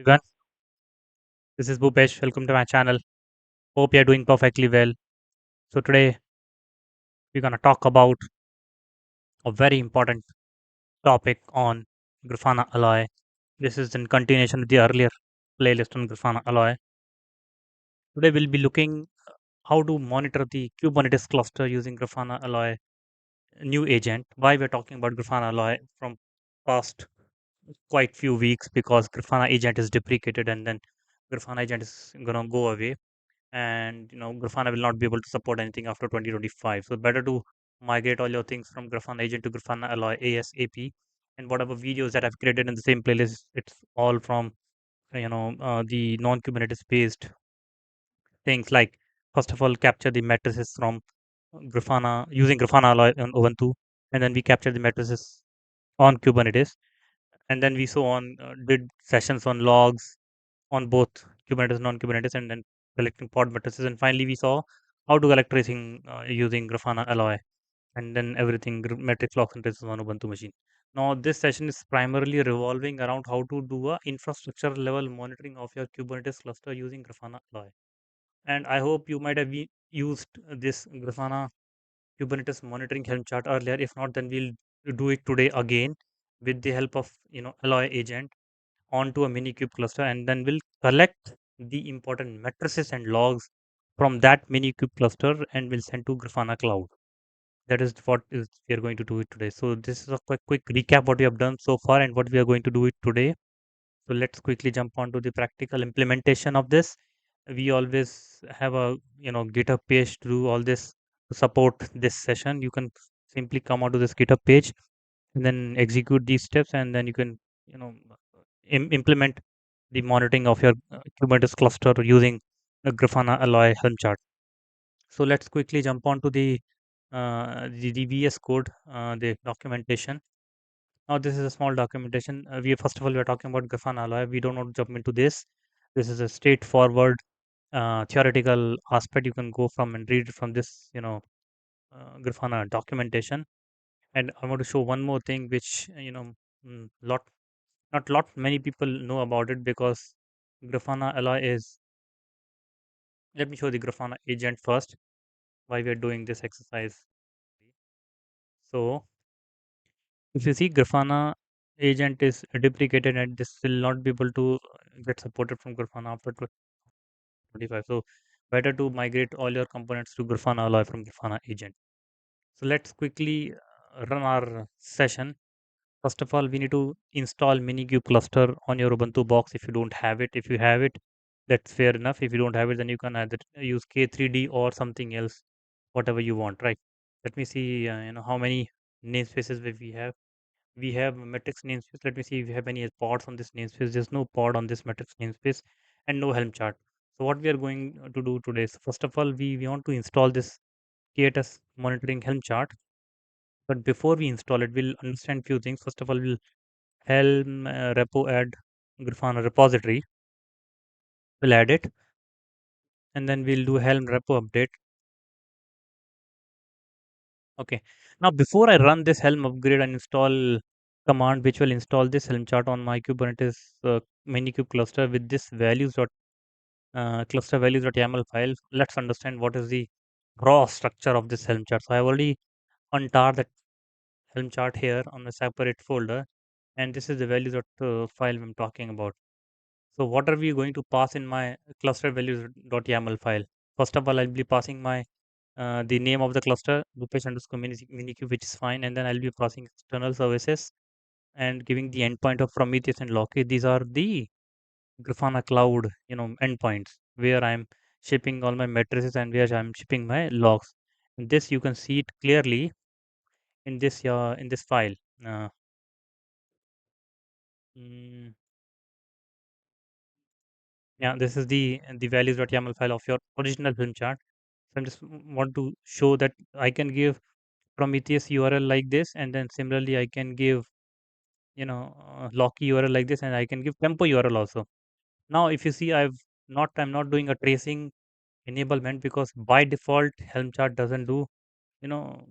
everyone. This is Bhupesh. Welcome to my channel. Hope you're doing perfectly well. So today we're gonna talk about a very important topic on Grafana Alloy. This is in continuation of the earlier playlist on Grafana Alloy. Today we'll be looking how to monitor the Kubernetes cluster using Grafana Alloy new agent. Why we're talking about Grafana Alloy from past quite few weeks because Grafana agent is deprecated and then Grafana agent is gonna go away and Grafana will not be able to support anything after 2025. So better to migrate all your things from Grafana agent to Grafana Alloy ASAP. And whatever videos that I've created in the same playlist, it's all from the non-Kubernetes based things like, first of all, capture the matrices from Grafana using Grafana Alloy on Ubuntu, and then we capture the matrices on Kubernetes, and then we so on did sessions on logs on both Kubernetes, non-Kubernetes, and then collecting pod matrices. And finally, we saw how to collect tracing using Grafana Alloy, and then everything metric logs and traces on Ubuntu machine. Now, this session is primarily revolving around how to do a infrastructure level monitoring of your Kubernetes cluster using Grafana Alloy. And I hope you might have used this Grafana Kubernetes monitoring Helm chart earlier. If not, then we'll do it today again with the help of Alloy agent onto a Minikube cluster, and then we'll collect the important matrices and logs from that Minikube cluster and we'll send to Grafana Cloud. That is what is we are going to do it today. So this is a quick recap what we have done so far and what we are going to do it today. So let's quickly jump onto the practical implementation of this. We always have a GitHub page to do all this to support this session. You can simply come onto this GitHub page and then execute these steps, and then you can you know implement the monitoring of your Kubernetes cluster using the Grafana Alloy Helm chart. So let's quickly jump on to the VS code, the documentation. Now this is a small documentation. We first of all we are talking about Grafana Alloy. We don't want to jump into this. This is a straightforward theoretical aspect. You can go from and read from this Grafana documentation. And I want to show one more thing, which lot not lot many people know about it, because Grafana Alloy is. Let me show the Grafana agent first. Why we are doing this exercise. So if you see, Grafana agent is deprecated and this will not be able to get supported from Grafana after 2025. So better to migrate all your components to Grafana Alloy from Grafana agent. So let's quickly run our session. First of all, we need to install Minikube cluster on your Ubuntu box if you don't have it. If you have it, that's fair enough. If you don't have it, then you can either use K3D or something else, whatever you want, right? Let me see, how many namespaces we have. We have metrics namespace. Let me see if we have any pods on this namespace. There's no pod on this metrics namespace and no Helm chart. So what we are going to do today is, first of all, we want to install this KTS monitoring Helm chart. But before we install it, we'll understand few things. First of all, we'll Helm repo add Grafana repository. We'll add it, and then we'll do Helm repo update. Okay. Now, before I run this Helm upgrade and install command, which will install this Helm chart on my Kubernetes Minikube cluster with this values dot cluster values.yaml file, let's understand what is the raw structure of this Helm chart. So I have already untarred that Helm chart here on a separate folder, and this is the values.file I'm talking about. So what are we going to pass in my cluster values.yaml file? First of all, I'll be passing my the name of the cluster, Bhupesh underscore minikube, which is fine, and then I'll be passing external services and giving the endpoint of Prometheus and Loki. These are the Grafana Cloud, endpoints where I'm shipping all my matrices and where I'm shipping my logs. And this you can see it clearly in this file. Uh, mm, yeah, this is the values.yaml file of your original film chart. So I'm just want to show that I can give Prometheus URL like this, and then similarly I can give Loki URL like this, and I can give Tempo URL also. Now, if you see, I'm not doing a tracing enablement because by default Helm chart doesn't do you know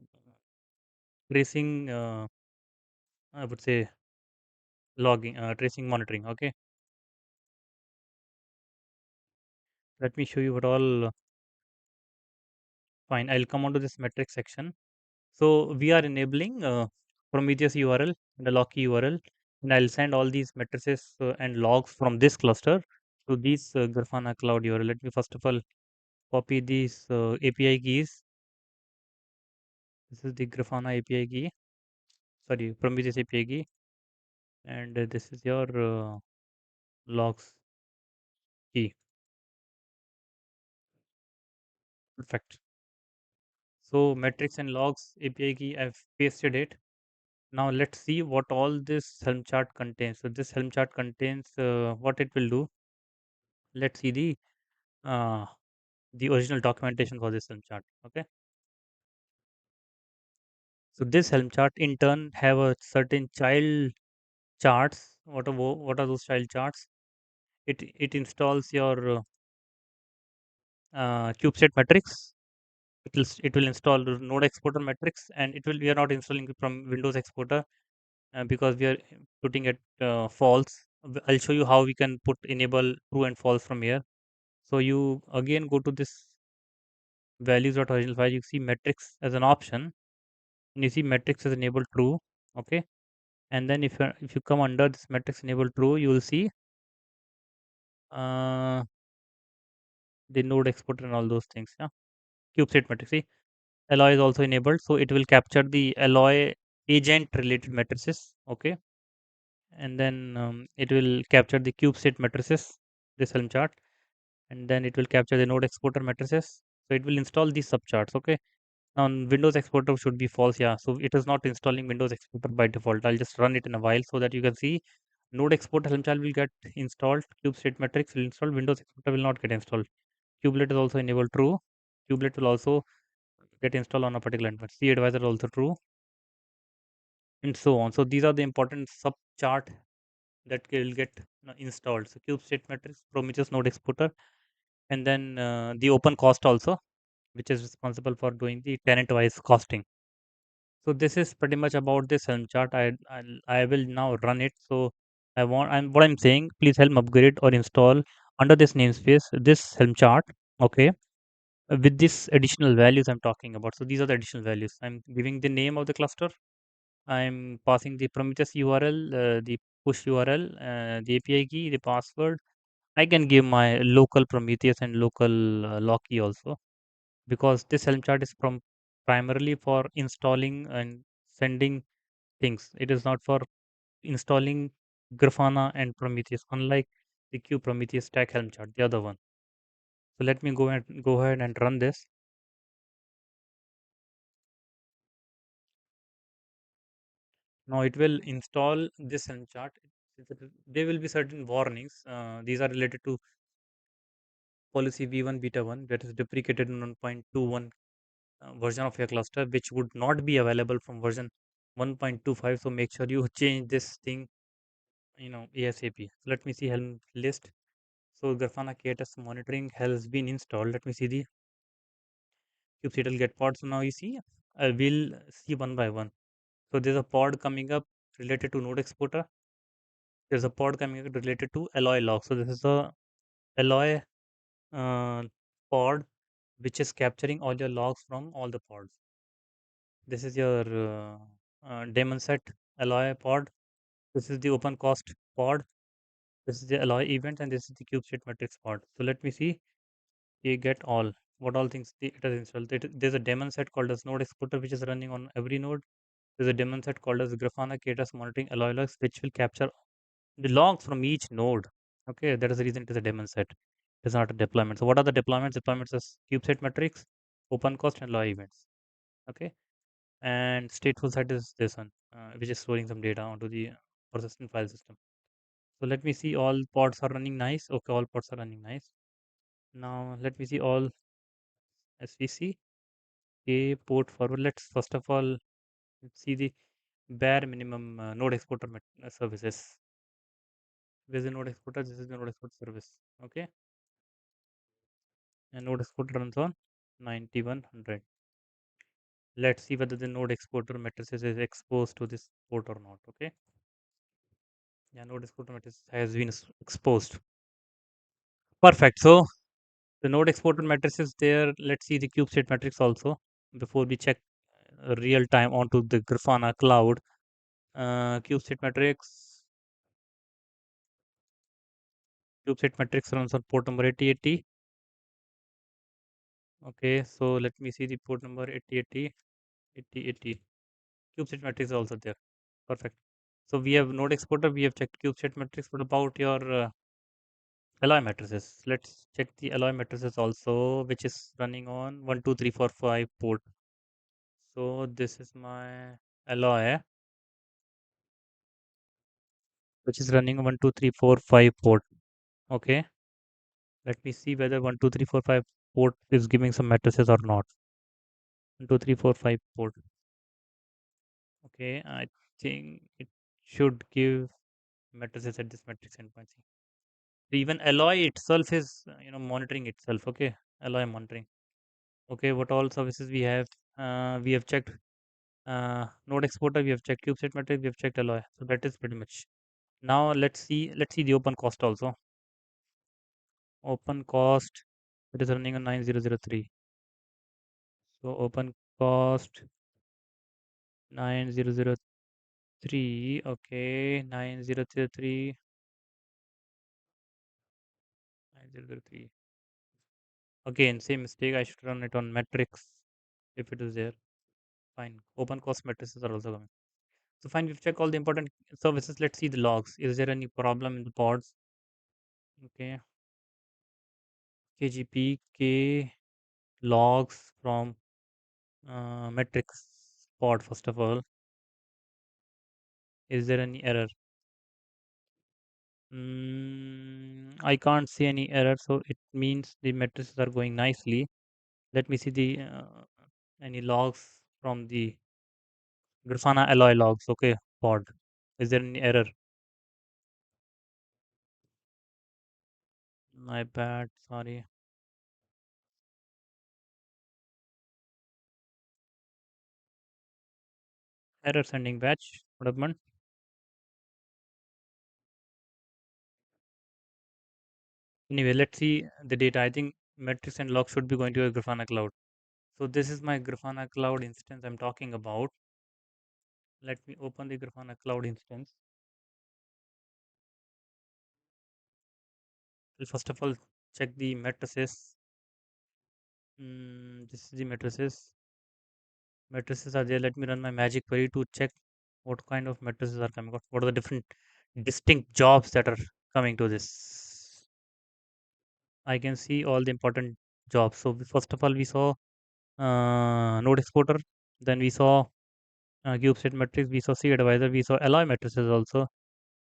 tracing. I would say logging, tracing, monitoring. Okay, Let me show you what all. Fine, I'll come on to this metric section. So we are enabling Prometheus URL and a Locky URL, and I'll send all these matrices and logs from this cluster to these Grafana cloud URL. Let me first of all copy these API keys. This is the Grafana API key, sorry, Prometheus API key, and this is your logs key. Perfect. So metrics and logs API key, I've pasted it. Now let's see what all this Helm chart contains. So this Helm chart contains what it will do. Let's see uh, the original documentation for this Helm chart. Okay. So this Helm chart in turn have a certain child charts. What are those child charts? It installs your CubeSat metrics. It will install the node exporter metrics, and it will we are not installing it from Windows exporter because we are putting it false. I'll show you how we can put enable true and false from here. So you again go to this values.original file. You see metrics as an option, and you see metrics as enable true. Okay, and then if you come under this metrics enable true, you will see uh, the node exporter and all those things. Yeah, CubeSat metrics. See, alloy is also enabled, so it will capture the alloy agent related matrices. Okay, and then it will capture the CubeSat matrices, this Helm chart, and then it will capture the node exporter matrices. So it will install these subcharts. Okay, now Windows exporter should be false. Yeah, so it is not installing Windows exporter by default. I'll just run it in a while so that you can see node exporter Helm chart will get installed. CubeSat matrix will install. Windows exporter will not get installed. Kubelet is also enabled true. Kubelet will also get installed on a particular endpoint. C advisor also true, and so on. So these are the important subchart that will get installed. So CubeSat matrix, Prometheus node exporter, and then the open cost also, which is responsible for doing the tenant wise costing. So this is pretty much about this Helm chart. I will now run it. So what I'm saying, please help upgrade or install under this namespace this Helm chart. Okay, with this additional values I'm talking about. So these are the additional values. I'm giving the name of the cluster. I'm passing the Prometheus URL, the push URL, the API key, the password. I can give my local Prometheus and local lock key also, because this Helm chart is from primarily for installing and sending things. It is not for installing Grafana and Prometheus, unlike the Q Prometheus stack Helm chart, the other one. So let me go ahead and run this. Now it will install this Helm chart. There will be certain warnings. These are related to policy V1 beta 1 that is deprecated in 1.21 version of your cluster, which would not be available from version 1.25. So make sure you change this thing, ASAP. Let me see Helm list. So Grafana KTS monitoring has been installed. Let me see the kubectl get pod. So now you see, I will see one by one. So there's a pod coming up related to node exporter. There's a pod coming up related to alloy log. So this is a alloy uh, pod which is capturing all your logs from all the pods. This is your daemon set alloy pod. This is the open cost pod. This is the alloy event, and this is the kubestate matrix pod. So let me see. You get all what all things it has installed. There's a daemon set called as node exporter which is running on every node. There's a daemon set called as Grafana KTS monitoring alloy logs, which will capture the logs from each node. Okay, that is the reason it is a daemon set. It is not a deployment. So what are the deployments? Deployments is kubestate matrix, open cost, and alloy events. Okay, and stateful set is this one, which is storing some data onto the persistent file system. So let me see, all pods are running nice. Okay, all pods are running nice. Now let me see all SVC a port forward. Let's first of all see the bare minimum node exporter services. Where's the node exporter? This is the node export service. Okay, and node exporter runs on 9100. Let's see whether the node exporter matrices is exposed to this port or not. Okay, yeah, node exporter matrix has been exposed. Perfect. So The node exporter matrix is there. Let's see the kube state matrix also before we check real time onto the Grafana cloud. Cube state matrix. Cube state matrix runs on port number 8080. Okay, so let me see the port number 8080. 8080. Cube state matrix is also there. Perfect. So we have node exporter. We have checked cube state matrix. What about your alloy matrices? Let's check the alloy matrices also, which is running on 1 2 3 4 5 port. So this is my alloy, which is running 1 2 3 4 5 port. Okay, let me see whether 1 2 3 4 5 port is giving some matrices or not. 1 2 3 4 5 port. Okay, I think it should give matrices at this matrix endpoint. See. So even alloy itself is monitoring itself. Okay, alloy monitoring. Okay, what all services we have? We have checked node exporter. We have checked CubeSat matrix. We have checked alloy. So that is pretty much. Now let's see the open cost also. Open cost, it is running on 9003. So open cost 9003. Okay, 9003. Again, same mistake. I should run it on metrics if it is there. Fine. Open cost matrices are also coming. So fine, we've checked all the important services. Let's see the logs. Is there any problem in the pods? Okay. KGP K logs from metrics pod first of all. Is there any error? I can't see any error, so it means the matrices are going nicely. Let me see the any logs from the Grafana alloy logs. Okay, pod. Is there any error? My bad. Sorry. Error sending batch development. Anyway, let's see the data. I think metrics and logs should be going to a Grafana cloud. So this is my Grafana cloud instance I'm talking about. Let me open the Grafana cloud instance. Well, first of all, check the matrices. This is the matrices. Matrices are there. Let me run my magic query to check what kind of matrices are coming out. What are the different distinct jobs that are coming to this? I can see all the important jobs. So first of all, we saw node exporter. Then we saw cube state matrix. We saw C advisor. We saw alloy matrices also,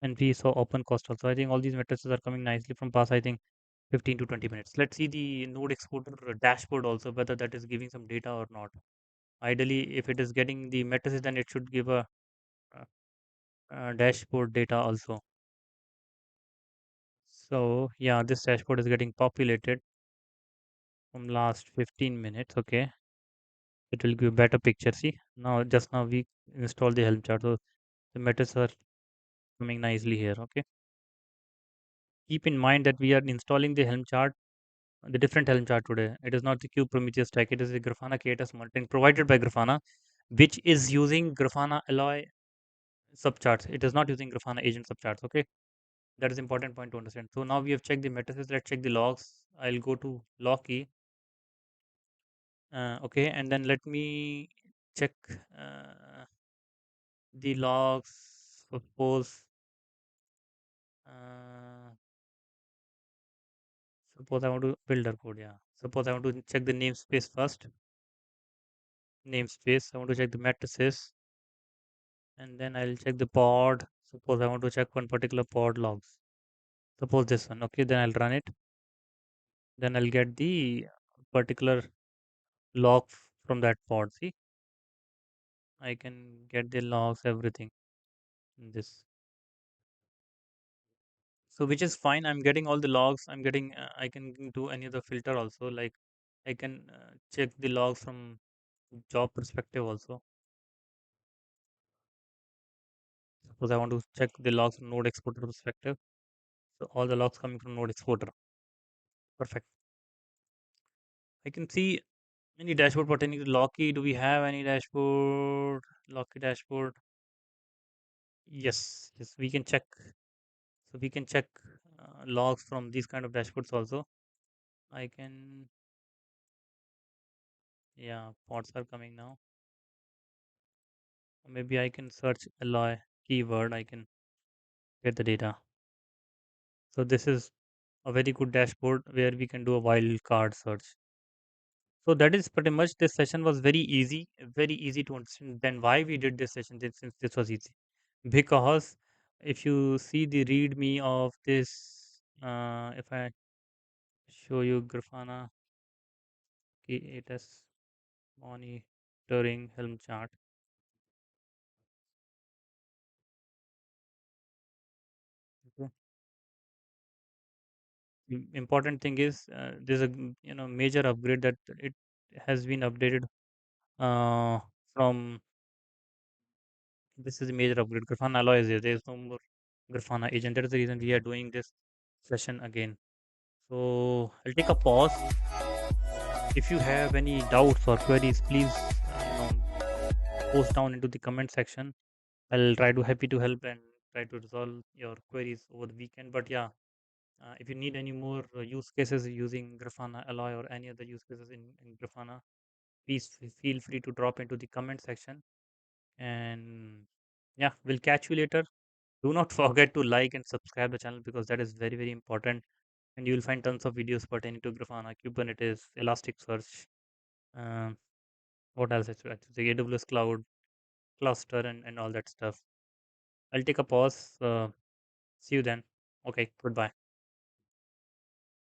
and we saw open cost also. I think all these matrices are coming nicely from past. I think 15 to 20 minutes. Let's see the node exporter dashboard also, whether that is giving some data or not. Ideally, if it is getting the matrices, then it should give uh, dashboard data also. So yeah, this dashboard is getting populated from last 15 minutes. Okay, it will give better picture. See, now just now we installed the Helm chart, so the matrices are coming nicely here. Okay, keep in mind that we are installing the Helm chart, the different Helm chart today. It is not the Cube Prometheus stack. It is the Grafana KTS monitoring provided by Grafana, which is using Grafana Alloy subcharts. It is not using Grafana agent subcharts. Okay, that is important point to understand. So now we have checked the matrices. Let's check the logs. I'll go to log key. Okay, and then let me check the logs. Uh, suppose I want to build a code. Yeah. Suppose I want to check the namespace first. Namespace. I want to check the matrices, and then I'll check the pod. Suppose I want to check one particular pod logs. Suppose this one. Okay, then I'll run it. Then I'll get the particular log from that pod. See, I can get the logs, everything in this. So which is fine. I'm getting all the logs. I'm getting. I can do any other filter also. Like I can check the logs from job perspective also. Suppose I want to check the logs from node exporter perspective. So all the logs coming from node exporter. Perfect. I can see any dashboard pertaining to Locky. Do we have any dashboard? Locky dashboard. Yes, yes, we can check. So we can check logs from these kind of dashboards also. I can, yeah, pods are coming now. Maybe I can search alloy keyword. I can get the data. So this is a very good dashboard where we can do a wildcard search. So that is pretty much this session was very easy to understand. Then why we did this session since this was easy? Because if you see the readme of this, if I show you Grafana K8s monitoring Helm chart. Okay. Important thing is there's a major upgrade that it has been updated uh, from. This is a major upgrade. Grafana Alloy is there. There is no more Grafana agent. That is the reason we are doing this session again. So I'll take a pause. If you have any doubts or queries, please post down into the comment section. I'll try to happy to help and try to resolve your queries over the weekend. But yeah, if you need any more use cases using Grafana Alloy or any other use cases in Grafana, please feel free to drop into the comment section. And yeah, we'll catch you later. Do not forget to like and subscribe the channel because that is very important. And you will find tons of videos pertaining to Grafana, Kubernetes, Elasticsearch. Um, what else? The AWS cloud cluster and all that stuff. I'll take a pause. See you then. Okay, goodbye.